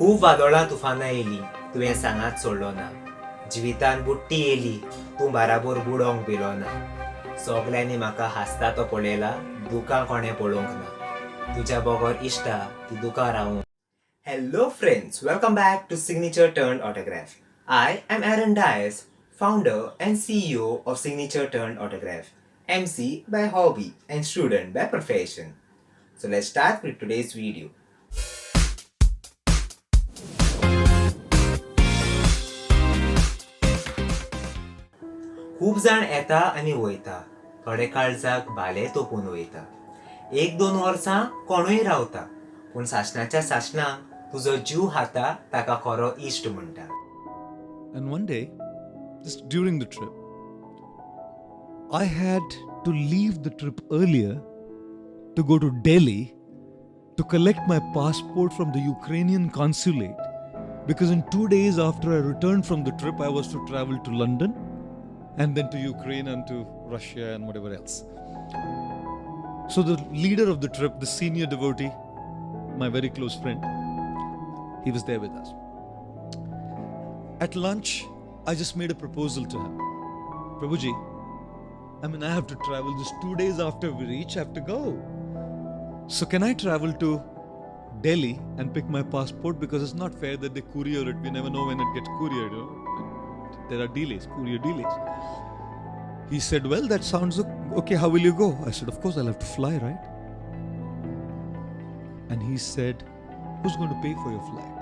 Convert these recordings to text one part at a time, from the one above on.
खूब वादळां तुफानां येयलीं, तुवें सांगात सोडलो ना. जिवितान बुट्टी येयली, तूं बाराबोर बुडोंक भिलो ना. सगल्यांनी म्हाका हांसता तो पळयला, दुकां कोणें पळोवंक ना. तुज्या बरोबर इश्टा ती दुकां रावूंक. Hello friends, welcome back to Signature Turned Autograph. I am Aaron Dias, founder and CEO of Signature Turned Autograph, MC by hobby and student by profession. So let's start with today's video. खूब जाण येता आनी वयता, थोडे काळजाक भाले तोपून वयता. 1-2 वर्सां कोणूय रावता, पूण सासणाच्या सासणांक तुजो जीव खाता ताका खरो इश्ट म्हणटा. And one day, just during the trip, I had to leave the trip earlier to go to Delhi to collect my passport from the Ukrainian consulate, because in 2 days after I returned from the trip, I was to travel to London and then to Ukraine and to Russia and whatever else. So the leader of the trip, the senior devotee, my very close friend, he was there with us. At lunch, I just made a proposal to him. Prabhuji, I have to travel just 2 days after we reach, I have to go. So can I travel to Delhi and pick my passport? Because it's not fair that they courier it. We never know when it gets couriered. There are delays, courier delays. He said, well, that sounds okay. How will you go? I said, of course, I'll have to fly, right? And he said, who's going to pay for your flight?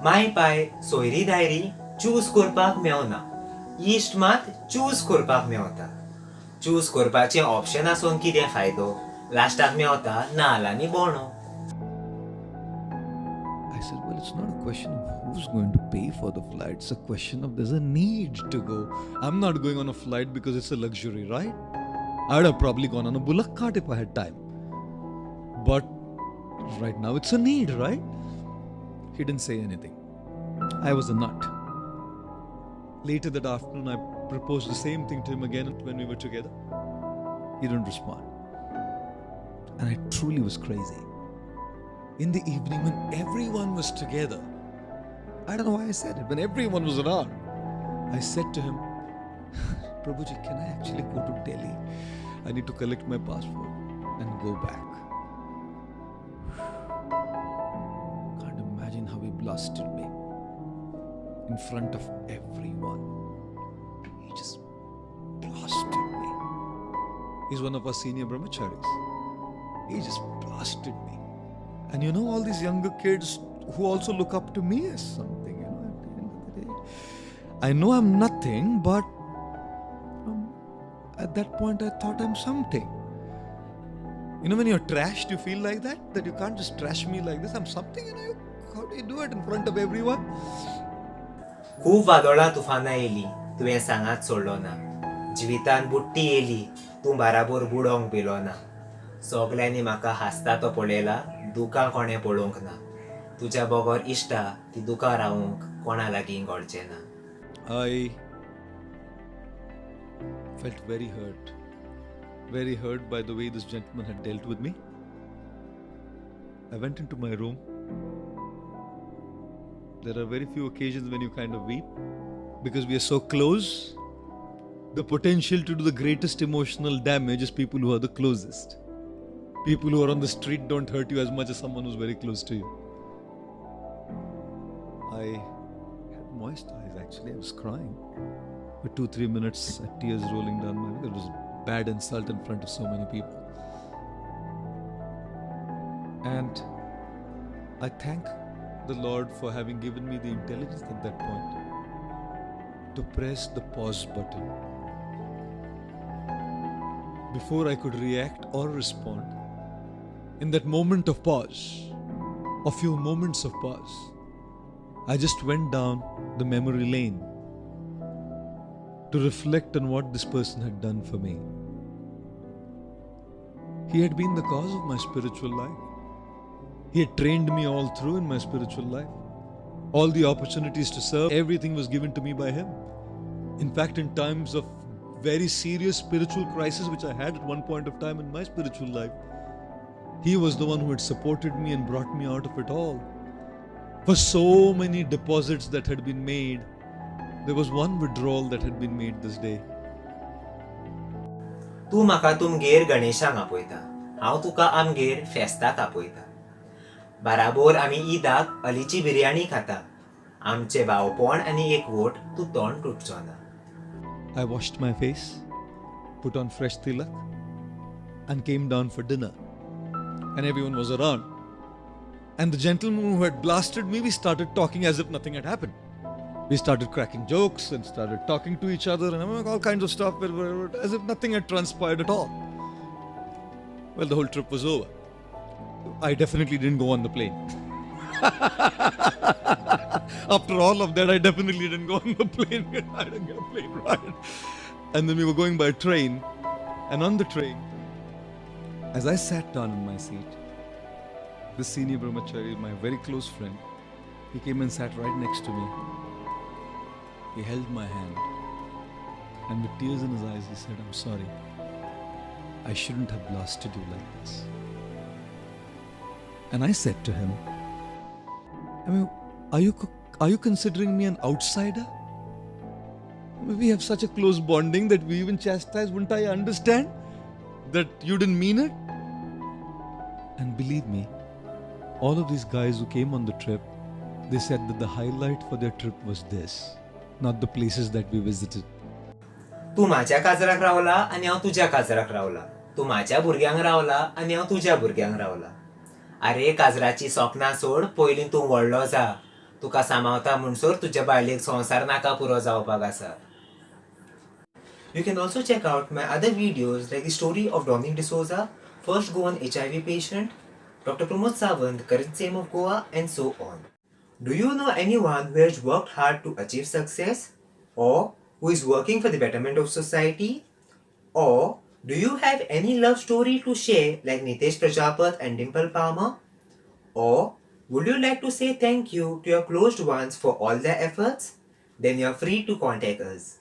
माय पाय सोयरी दायरी choose करपाक मेवना, इश्ट मात choose करपाक Mewat. Choose करपाचें option आसून कितें फायदो, लास्टाक मेवता नाल आनी बोणो. I said, well, it's not a question of who's going to pay for the flight. It's a question of there's a need to go. I'm not going on a flight because it's a luxury, right? I would have probably gone on a bullock cart if I had time. But right now it's a need, right? He didn't say anything. I was a nut. Later that afternoon, I proposed the same thing to him again when we were together. He didn't respond. And I truly was crazy. In the evening, when everyone was together, I don't know why I said it, when everyone was around, I said to him, Prabhuji, can I actually go to Delhi? I need to collect my passport and go back. Can't imagine how he blasted me in front of everyone. He just blasted me. He's one of our senior brahmacharis. He just blasted me. And you know, all these younger kids who also look up to me as something, at the end of the day. I know I'm nothing, but at that point I thought I'm something. When you're trashed, you feel like that? That you can't just trash me like this. I'm something, how do you do it in front of everyone? खूब वादळां तुफानां येयलीं, तुवें सांगात सोडलो ना. जिवितान बुट्टी येयली, तूं बाराबोर बुडोंक below ना. सगल्यांनी म्हाका हांसता तो पळयला, दुकां कोणें पळोवंक ना. तुज्या बरोबर इश्टा ती दुकां रावूंक कोणा लागीं घडचें ना. I felt very hurt by the way this gentleman had dealt with me. I went into my room. There are very few occasions when you kind of weep because we are so close. The potential to do the greatest emotional damage is people who are the closest. People who are on the street don't hurt you as much as someone who's very close to you. I had moist eyes actually. I was crying. For 2-3 minutes, tears rolling down my face. It was a bad insult in front of so many people. And I thank the Lord for having given me the intelligence at that point to press the pause button. Before I could react or respond, in that moment of pause, a few moments of pause, I just went down the memory lane to reflect on what this person had done for me. He had been the cause of my spiritual life. He had trained me all through in my spiritual life. All the opportunities to serve, everything was given to me by him. In fact, in times of very serious spiritual crisis which I had at one point of time in my spiritual life, he was the one who had supported me and brought me out of it all. For so many deposits that had been made, there was one withdrawal that had been made this day. तूं म्हाका तुमगेर गणेशाक आपयता, हांव तुका आमगेर फेस्ताक आपयता. बाराबोर आमी ईदाक अलीची बिर्याणी खाता. आमचे भावपण आनी एकवट तूं तोंड तुटचो ना. I washed my face, put on fresh tilak, and came down for dinner. And everyone was around. And the gentleman who had blasted me, we started talking as if nothing had happened. We started cracking jokes and started talking to each other and all kinds of stuff, as if nothing had transpired at all. Well, the whole trip was over. I definitely didn't go on the plane. After all of that, I definitely didn't go on the plane. I didn't get a plane ride. And then we were going by train. And on the train, as I sat down in my seat, this senior brahmachari, my very close friend, he came and sat right next to me. He held my hand. And with tears in his eyes, he said, "I'm sorry. I shouldn't have blasted you like this." And I said to him, are you considering me an outsider? We have such a close bonding that we even chastise. Wouldn't I understand that you didn't mean it? And believe me, all of these guys who came on the trip, they said that the highlight for their trip was this, not the places that we visited. तूं म्हाज्या काजराक रावला आनी हांव तुज्या काजराक रावला. तूं म्हाज्या भुरग्यांक रावला आनी हांव तुज्या भुरग्यांक रावला. आरे काजराची सोपनां सोड, पयलीं तूं व्हडलो जा. तुका सांबाळटा म्हणसर तुज्या बायलेक संवसार नाका पुरो जावपाक आसा. You can also check out my other videos like the story of Dominic D'Souza, first Goan HIV patient, Dr. Pramod Sawant, current CM of Goa, and so on. Do you know anyone who has worked hard to achieve success? Or who is working for the betterment of society? Or do you have any love story to share like Nitesh Prajapat and Dimple Palmer? Or would you like to say thank you to your closed ones for all their efforts? Then you're free to contact us.